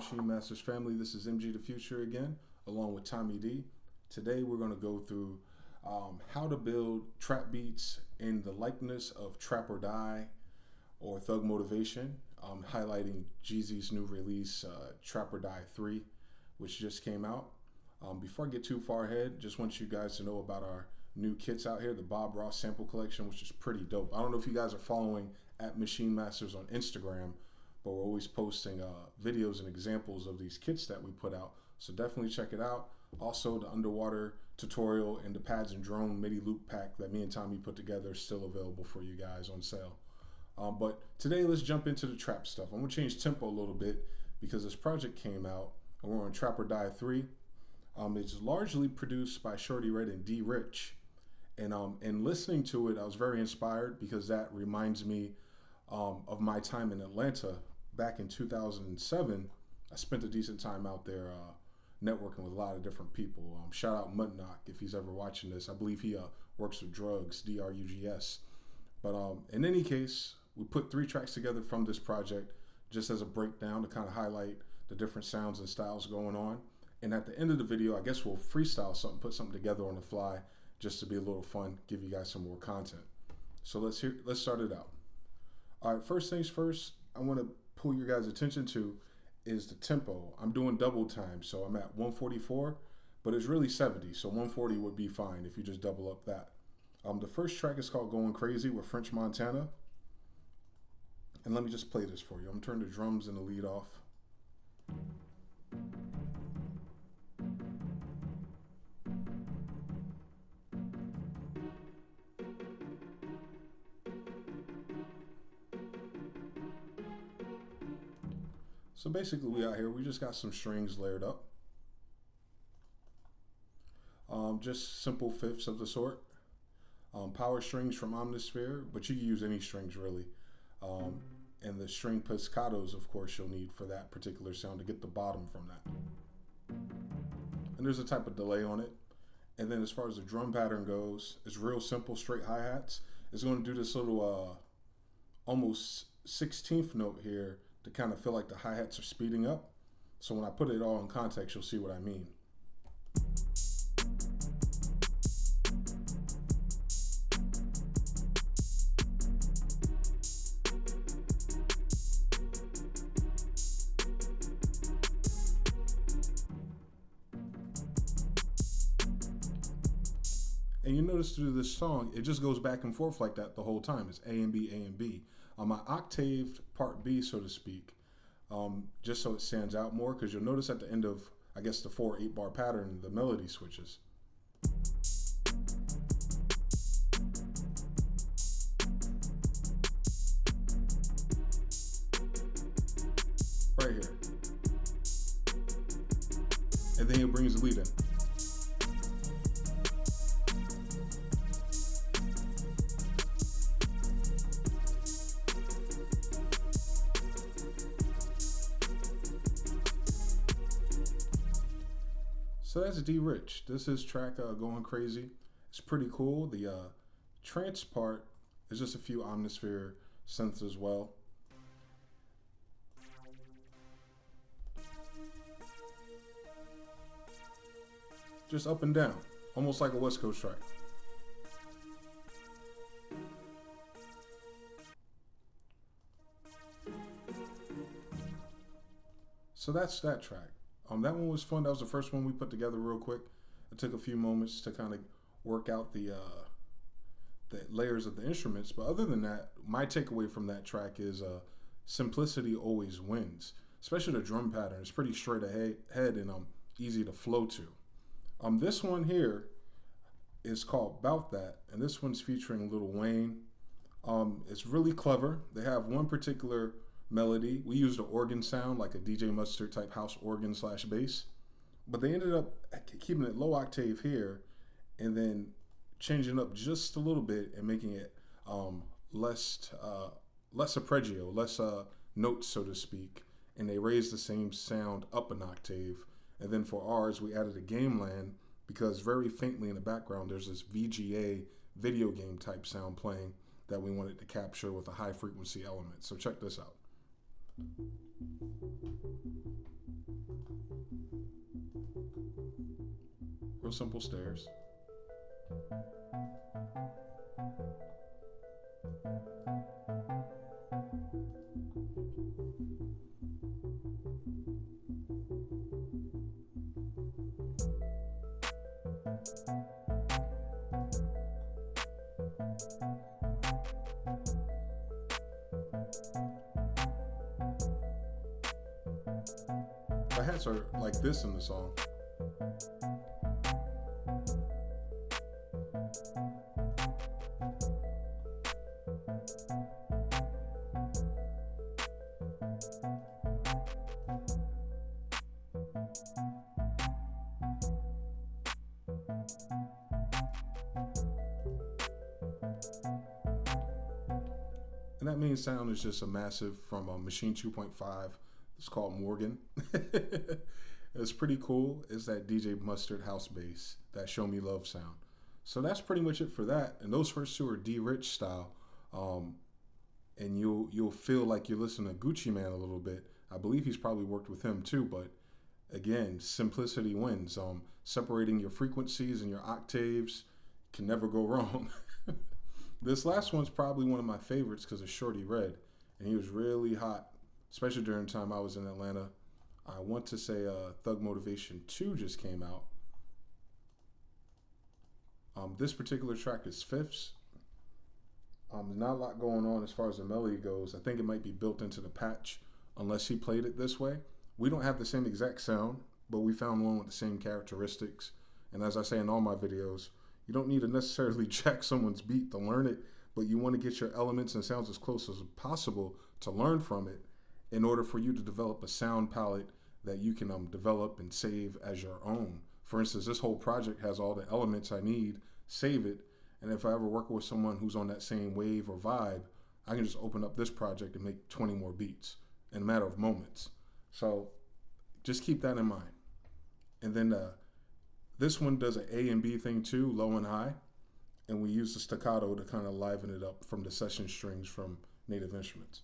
Maschine Masters family. This is MG the Future again, along with Tommy D. Today we're going to go through how to build trap beats in the likeness of Trap or Die or Thug Motivation, highlighting Jeezy's new release, Trap or Die 3, which just came out. Before I get too far ahead, just want you guys to know about our new kits out here, the Bob Ross sample collection, which is pretty dope. I don't know if you guys are following at Maschine Masters on Instagram, but we're always posting videos and examples of these kits that we put out. So definitely check it out. Also, the underwater tutorial and the pads and drone MIDI loop pack that me and Tommy put together is still available for you guys on sale. But today, let's jump into the trap stuff. I'm gonna change tempo a little bit because this project came out and we're on Trap or Die 3. It's largely produced by Shorty Red and D Rich. And listening to it, I was very inspired because that reminds me of my time in Atlanta back in 2007. I spent a decent time out there networking with a lot of different people. Shout out Mudknock if he's ever watching this. I believe he works with drugs, DRUGS. But in any case, we put 3 tracks together from this project just as a breakdown to kind of highlight the different sounds and styles going on. And at the end of the video, I guess we'll freestyle something, put something together on the fly just to be a little fun, give you guys some more content. So let's start it out. All right, first things first, I want to pull your guys' attention to is the tempo. I'm doing double time, so I'm at 144, but it's really 70, so 140 would be fine if you just double up that. The first track is called Going Crazy with French Montana. And let me just play this for you. I'm gonna turn the drums and the lead off. So basically we out here, we just got some strings layered up. Just simple fifths of the sort. Power strings from Omnisphere, but you can use any strings really. And the string pizzicatos, of course, you'll need for that particular sound to get the bottom from that. And there's a type of delay on it. And then as far as the drum pattern goes, it's real simple, straight hi-hats. It's going to do this little almost 16th note here to kind of feel like the hi-hats are speeding up. So when I put it all in context, you'll see what I mean. And you notice through this song, it just goes back and forth like that the whole time. It's A and B, A and B. I octaved part B, so to speak, just so it stands out more, because you'll notice at the end of, I guess, the 4/8 bar pattern, the melody switches. Right here. And then it brings the lead in. So that's D Rich. This is track Going Crazy. It's pretty cool. The trance part is just a few Omnisphere synths as well. Just up and down, almost like a West Coast track. So that's that track. That one was fun. That was the first one we put together real quick. It took a few moments to kind of work out the layers of the instruments. But other than that, my takeaway from that track is simplicity always wins. Especially the drum pattern. It's pretty straight ahead and easy to flow to. This one here is called Bout That, and this one's featuring Lil Wayne. It's really clever. They have one particular melody. We used an organ sound, like a DJ Mustard type house organ / bass, but they ended up keeping it low octave here and then changing up just a little bit and making it less arpeggio, less notes, so to speak, and they raised the same sound up an octave. And then for ours, we added a game land because very faintly in the background there's this VGA video game type sound playing that we wanted to capture with a high frequency element. So check this out. Real simple stairs. The hats are like this in the song. And that main sound is just a massive from a Maschine 2.5. It's called Morgan. It's pretty cool. It's that DJ Mustard house bass, that Show Me Love sound. So that's pretty much it for that. And those first two are D-Rich style. And you'll feel like you're listening to Gucci Mane a little bit. I believe he's probably worked with him too, but again, simplicity wins. Separating your frequencies and your octaves can never go wrong. This last one's probably one of my favorites because of Shorty Red, and he was really hot, especially during the time I was in Atlanta. I want to say Thug Motivation 2 just came out. This particular track is fifths. Not a lot going on as far as the melody goes. I think it might be built into the patch unless he played it this way. We don't have the same exact sound, but we found one with the same characteristics. And as I say in all my videos, you don't need to necessarily jack someone's beat to learn it, but you want to get your elements and sounds as close as possible to learn from it in order for you to develop a sound palette that you can develop and save as your own. For instance, this whole project has all the elements I need, save it, and if I ever work with someone who's on that same wave or vibe, I can just open up this project and make 20 more beats in a matter of moments. So just keep that in mind. And then this one does an A and B thing too, low and high, and we use the staccato to kind of liven it up from the session strings from Native Instruments.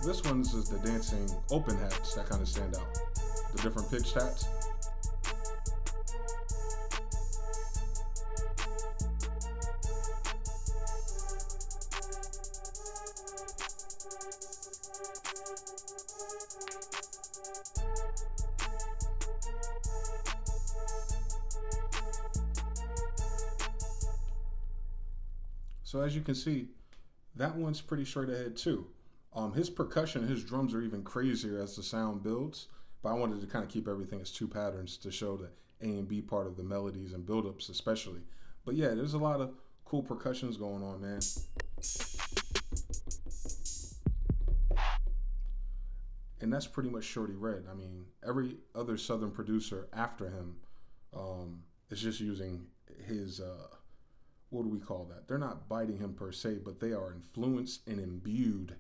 This one's is the dancing open hats that kind of stand out. The different pitched hats. So as you can see, that one's pretty straight ahead too. His percussion, his drums are even crazier as the sound builds, but I wanted to kind of keep everything as two patterns to show the A and B part of the melodies and buildups especially. But yeah, there's a lot of cool percussions going on, man. And that's pretty much Shorty Red. I mean, every other Southern producer after him is just using his, what do we call that? They're not biting him per se, but they are influenced and imbued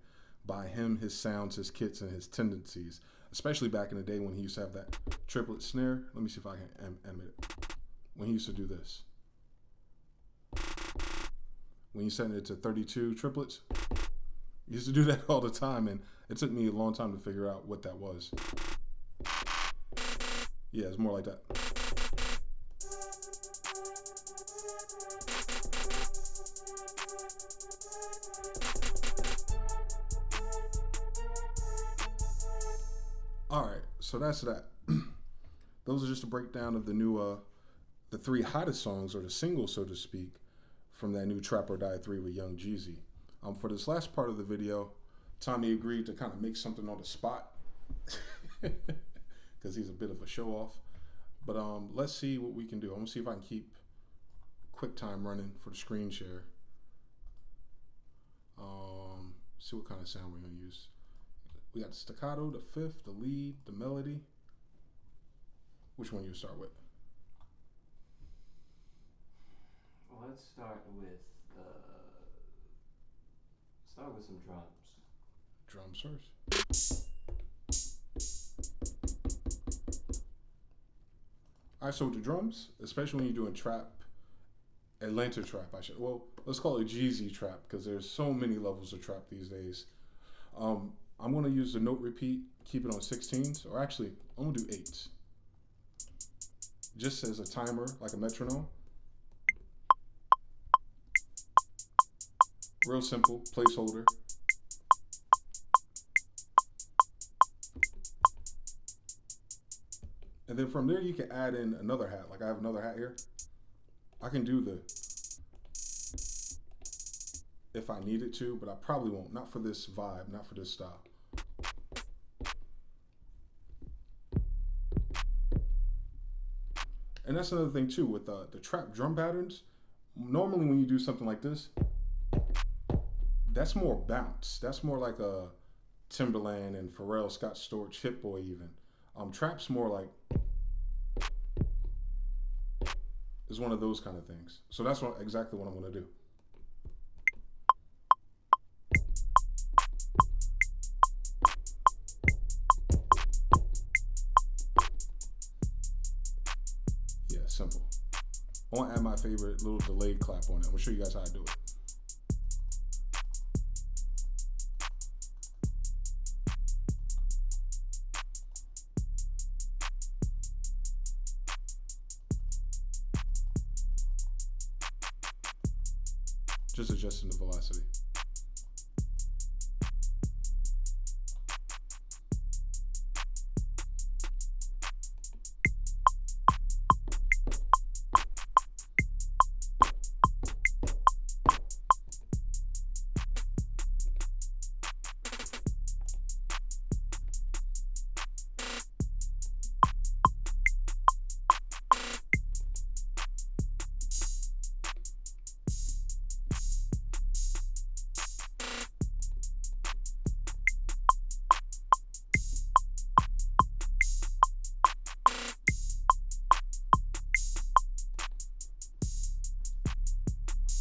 by him, his sounds, his kits, and his tendencies, especially back in the day when he used to have that triplet snare. Let me see if I can animate it. When he used to do this. When you sent it to 32 triplets, he used to do that all the time, and it took me a long time to figure out what that was. Yeah, it's more like that. All right, so that's that. Those are just a breakdown of the new, the three hottest songs, or the singles, so to speak, from that new Trap or Die 3 with Young Jeezy. For this last part of the video, Tommy agreed to kind of make something on the spot because he's a bit of a show-off. But let's see what we can do. I'm gonna see if I can keep QuickTime running for the screen share. See what kind of sound we're gonna use. We got the staccato, the fifth, the lead, the melody. Which one you start with? Well, let's start with some drums. Drums first. All right, so with the drums, especially when you're doing trap, Atlanta trap, let's call it Jeezy trap because there's so many levels of trap these days. I'm going to use the note repeat, keep it on 16s, or actually, I'm going to do 8s. Just as a timer, like a metronome. Real simple, placeholder. And then from there, you can add in another hat. Like I have another hat here. I can do the if I needed to, but I probably won't. Not for this vibe, not for this style. And that's another thing too with the trap drum patterns. Normally when you do something like this, that's more bounce. That's more like a Timberland and Pharrell, Scott Storch, Hit Boy even. Trap's more like is one of those kind of things. So that's exactly what I'm going to do. Yeah, simple. I want to add my favorite little delayed clap on it. I'm going to show you guys how to do it. Just adjusting the velocity.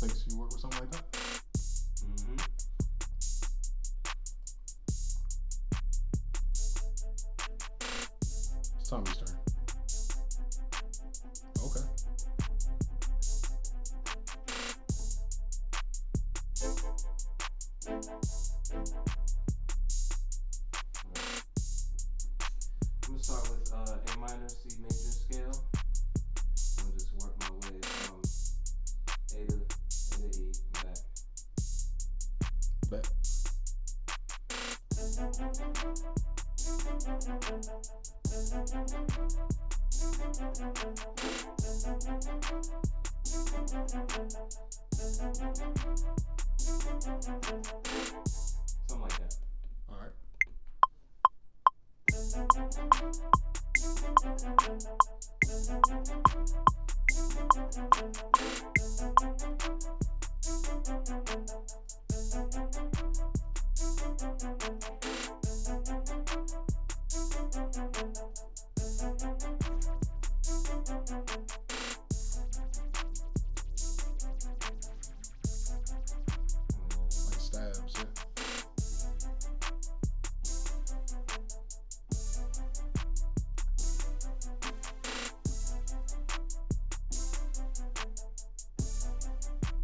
Thanks. You work with something like that? Mm-hmm. It's Tommy's turn. Okay. I'm gonna start with A minor, C major scale. I'm gonna just work my way from A to E and back. Bet. Something like that. All right. Like stabs, yeah.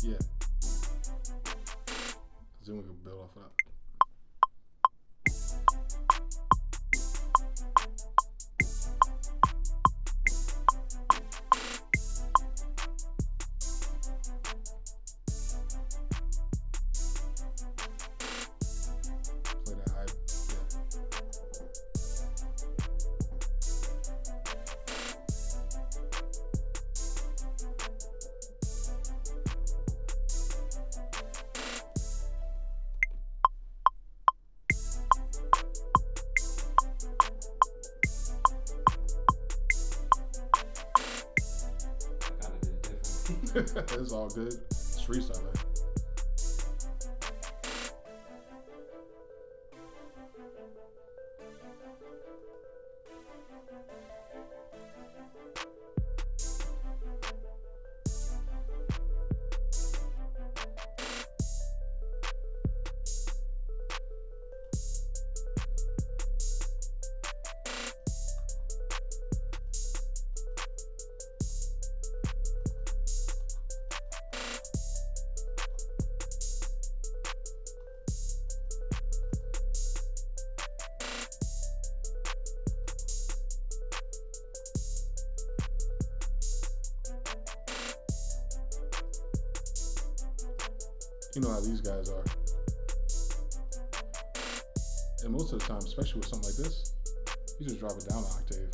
Yeah. 'Cause then we can build off of that. Play that high. I gotta do it differently. Yeah. It's all good. It's freestyle, man. You know how these guys are. And most of the time, especially with something like this, you just drop it down an octave.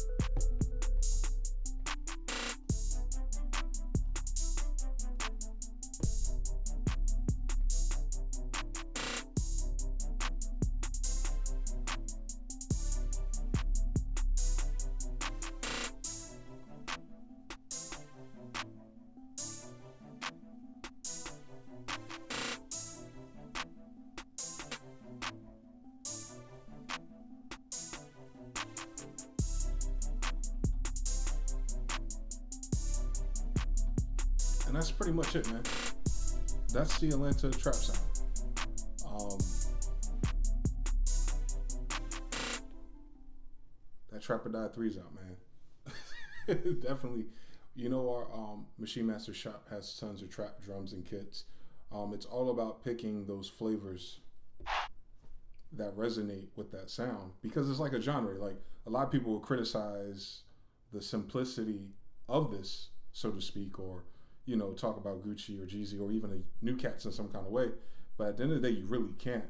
And that's pretty much it, man. That's the Atlanta trap sound. That Trap or Die 3's out, man. Definitely. You know, our Maschine Masters shop has tons of trap drums and kits. It's all about picking those flavors that resonate with that sound, because it's like a genre. Like, a lot of people will criticize the simplicity of this, so to speak, or you know, talk about Gucci or Jeezy or even a New Cats in some kind of way. But at the end of the day, you really can't,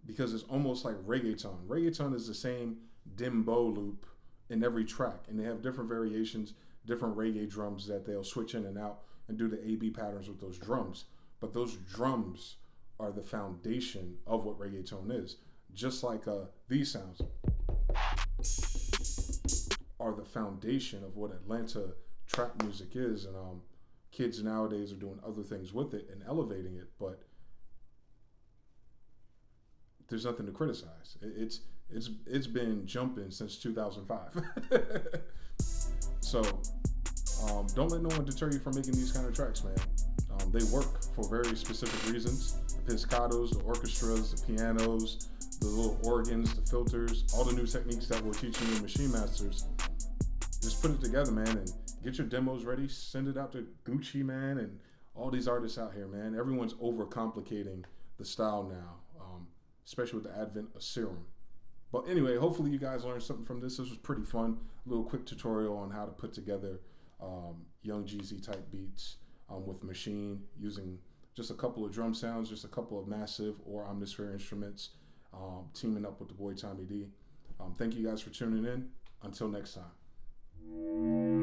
because it's almost like reggaeton. Reggaeton is the same dembow loop in every track, and they have different variations, different reggae drums that they'll switch in and out and do the A-B patterns with those drums. But those drums are the foundation of what reggaeton is. Just like these sounds are the foundation of what Atlanta trap music is, and kids nowadays are doing other things with it and elevating it, but there's nothing to criticize. It's been jumping since 2005. So don't let no one deter you from making these kind of tracks, man. They work for very specific reasons. The pizzicatos, the orchestras, the pianos, the little organs, the filters, all the new techniques that we're teaching you in Maschine Masters. Just put it together, man, and get your demos ready. Send it out to Gucci, man, and all these artists out here, man. Everyone's overcomplicating the style now, especially with the advent of Serum. But anyway, hopefully you guys learned something from this. This was pretty fun. A little quick tutorial on how to put together Young Jeezy type beats with Maschine, using just a couple of drum sounds, just a couple of massive or omnisphere instruments, teaming up with the boy Tommy D. Thank you guys for tuning in. Until next time.